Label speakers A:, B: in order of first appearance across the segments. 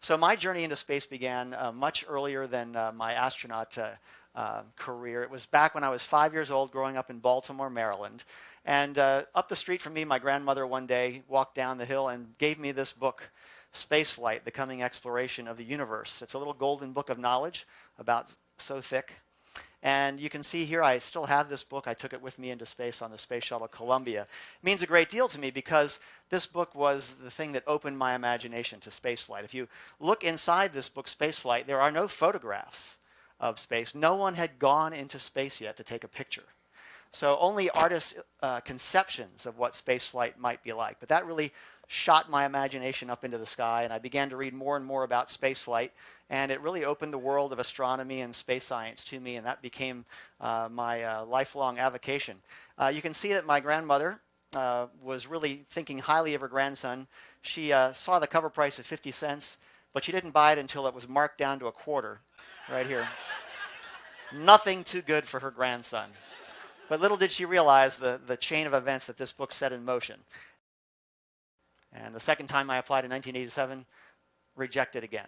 A: So my journey into space began much earlier than my astronaut career. It was back when I was 5 years old, growing up in Baltimore, Maryland. And up the street from me, my grandmother one day walked down the hill and gave me this book, Spaceflight, The Coming Exploration of the Universe. It's a little golden book of knowledge, about so thick. And you can see here, I still have this book. I took it with me into space on the Space Shuttle Columbia. It means a great deal to me because this book was the thing that opened my imagination to spaceflight. If you look inside this book, Spaceflight, there are no photographs of space. No one had gone into space yet to take a picture. So only artists' conceptions of what spaceflight might be like. But that really shot my imagination up into the sky, and I began to read more and more about spaceflight, and it really opened the world of astronomy and space science to me, and that became my lifelong avocation. You can see that my grandmother was really thinking highly of her grandson. She saw the cover price of 50 cents, but she didn't buy it until it was marked down to a quarter, right here. Nothing too good for her grandson. But little did she realize the chain of events that this book set in motion. And the second time I applied in 1987, rejected again.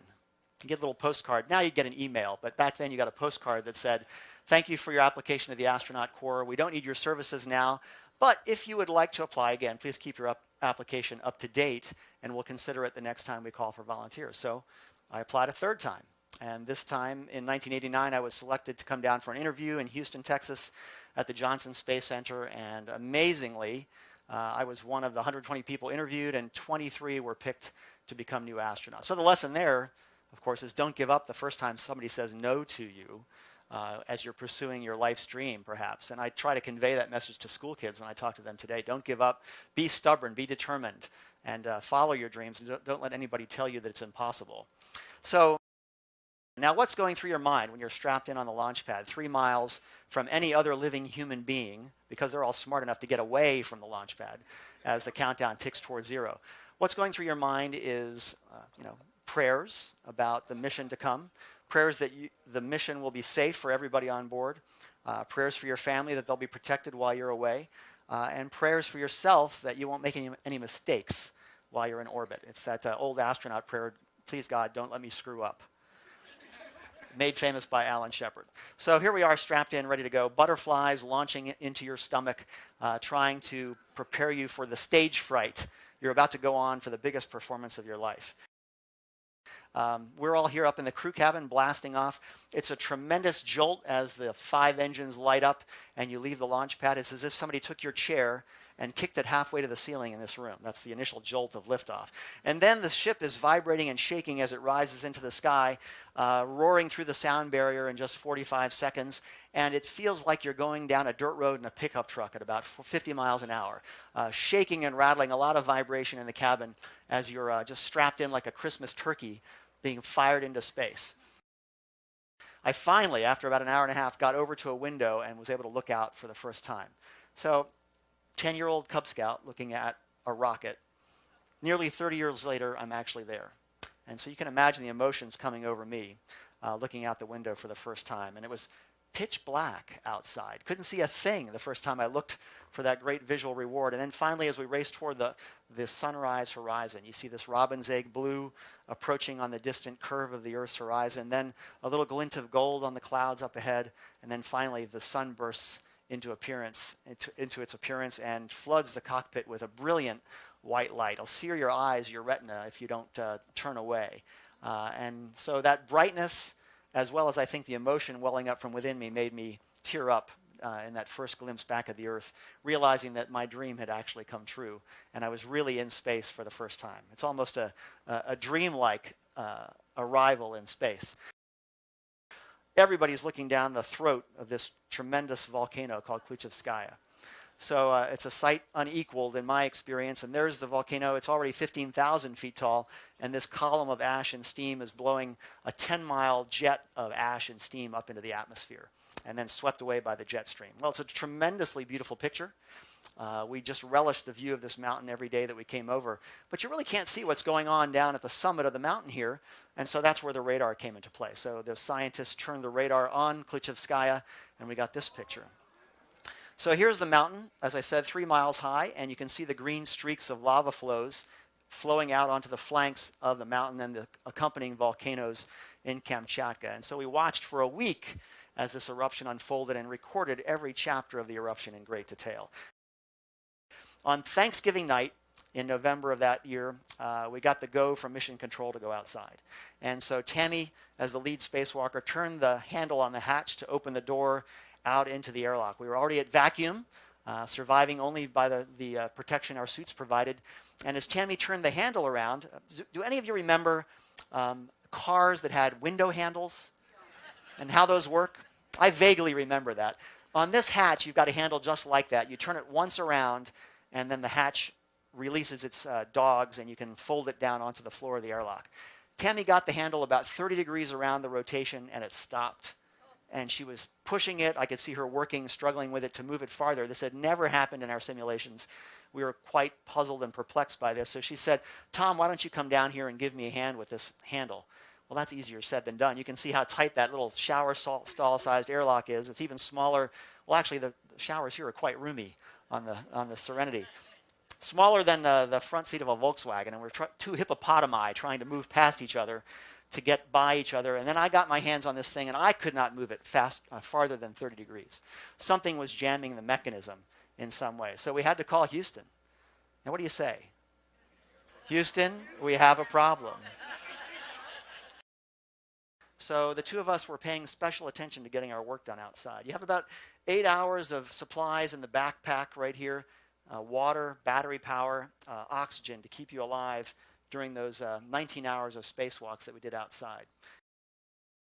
A: You get a little postcard. Now you get an email, but back then you got a postcard that said, "Thank you for your application to the Astronaut Corps. We don't need your services now, but if you would like to apply again, please keep your application up to date, and we'll consider it the next time we call for volunteers." So I applied a third time. And this time in 1989, I was selected to come down for an interview in Houston, Texas at the Johnson Space Center. And amazingly, I was one of the 120 people interviewed, and 23 were picked to become new astronauts. So the lesson there, of course, is don't give up the first time somebody says no to you as you're pursuing your life's dream, perhaps. And I try to convey that message to school kids when I talk to them today. Don't give up. Be stubborn. Be determined. And follow your dreams. And don't let anybody tell you that it's impossible. So now what's going through your mind when you're strapped in on the launch pad 3 miles from any other living human being, because they're all smart enough to get away from the launch pad as the countdown ticks towards zero? What's going through your mind is prayers about the mission to come, prayers that the mission will be safe for everybody on board, prayers for your family that they'll be protected while you're away, and prayers for yourself that you won't make any mistakes while you're in orbit. It's that old astronaut prayer, "Please God, don't let me screw up." Made famous by Alan Shepard. So here we are strapped in, ready to go. Butterflies launching into your stomach, trying to prepare you for the stage fright. You're about to go on for the biggest performance of your life. We're all here up in the crew cabin blasting off. It's a tremendous jolt as the 5 engines light up and you leave the launch pad. It's as if somebody took your chair and kicked it halfway to the ceiling in this room. That's the initial jolt of liftoff. And then the ship is vibrating and shaking as it rises into the sky, roaring through the sound barrier in just 45 seconds. And it feels like you're going down a dirt road in a pickup truck at about 50 miles an hour, shaking and rattling, a lot of vibration in the cabin as you're just strapped in like a Christmas turkey being fired into space. I finally, after about an hour and a half, got over to a window and was able to look out for the first time. So 10-year-old Cub Scout looking at a rocket. Nearly 30 years later, I'm actually there. And so you can imagine the emotions coming over me looking out the window for the first time. And it was pitch black outside. Couldn't see a thing the first time I looked for that great visual reward. And then finally, as we race toward the sunrise horizon, you see this robin's egg blue approaching on the distant curve of the Earth's horizon, then a little glint of gold on the clouds up ahead, and then finally the sun bursts into its appearance and floods the cockpit with a brilliant white light. It'll sear your eyes, your retina, if you don't turn away. And so that brightness, as well as I think the emotion welling up from within me, made me tear up in that first glimpse back at the Earth, realizing that my dream had actually come true, and I was really in space for the first time. It's almost a dreamlike arrival in space. Everybody's looking down the throat of this tremendous volcano called Klyuchevskaya. So it's a sight unequaled in my experience. And there's the volcano. It's already 15,000 feet tall. And this column of ash and steam is blowing a 10-mile jet of ash and steam up into the atmosphere and then swept away by the jet stream. Well, it's a tremendously beautiful picture. We just relished the view of this mountain every day that we came over. But you really can't see what's going on down at the summit of the mountain here. And so that's where the radar came into play. So the scientists turned the radar on Klyuchevskaya, and we got this picture. So here's the mountain, as I said, 3 miles high, and you can see the green streaks of lava flows flowing out onto the flanks of the mountain and the accompanying volcanoes in Kamchatka. And so we watched for a week as this eruption unfolded and recorded every chapter of the eruption in great detail. On Thanksgiving night in November of that year, we got the go from Mission Control to go outside. And so Tammy, as the lead spacewalker, turned the handle on the hatch to open the door out into the airlock. We were already at vacuum, surviving only by the protection our suits provided. And as Tammy turned the handle around, do any of you remember cars that had window handles and how those work? I vaguely remember that. On this hatch, you've got a handle just like that. You turn it once around, and then the hatch releases its dogs, and you can fold it down onto the floor of the airlock. Tammy got the handle about 30 degrees around the rotation, and it stopped. And she was pushing it. I could see her working, struggling with it to move it farther. This had never happened in our simulations. We were quite puzzled and perplexed by this. So she said, Tom, why don't you come down here and give me a hand with this handle? Well, that's easier said than done. You can see how tight that little shower stall-sized airlock is. It's even smaller. Well, actually, the showers here are quite roomy on the Serenity. Smaller than the front seat of a Volkswagen, and we're two hippopotami trying to move past each other to get by each other. And then I got my hands on this thing, and I could not move it farther than 30 degrees. Something was jamming the mechanism in some way. So we had to call Houston. And what do you say? Houston, we have a problem. So the two of us were paying special attention to getting our work done outside. You have about 8 hours of supplies in the backpack right here. Water, battery power, oxygen to keep you alive during those 19 hours of spacewalks that we did outside.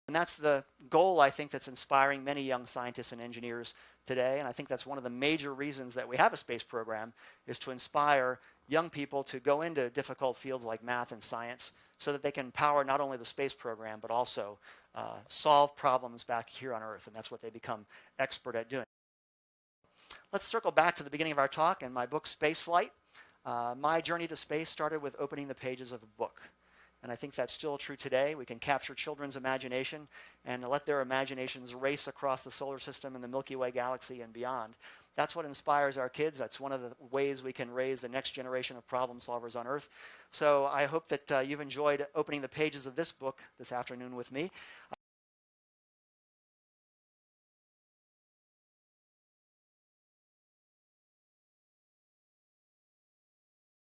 A: And that's the goal, I think, that's inspiring many young scientists and engineers today. And I think that's one of the major reasons that we have a space program, is to inspire young people to go into difficult fields like math and science so that they can power not only the space program, but also solve problems back here on Earth. And that's what they become expert at doing. Let's circle back to the beginning of our talk and my book, Spaceflight. My journey to space started with opening the pages of a book. And I think that's still true today. We can capture children's imagination and let their imaginations race across the solar system and the Milky Way galaxy and beyond. That's what inspires our kids. That's one of the ways we can raise the next generation of problem solvers on Earth. So I hope that you've enjoyed opening the pages of this book this afternoon with me.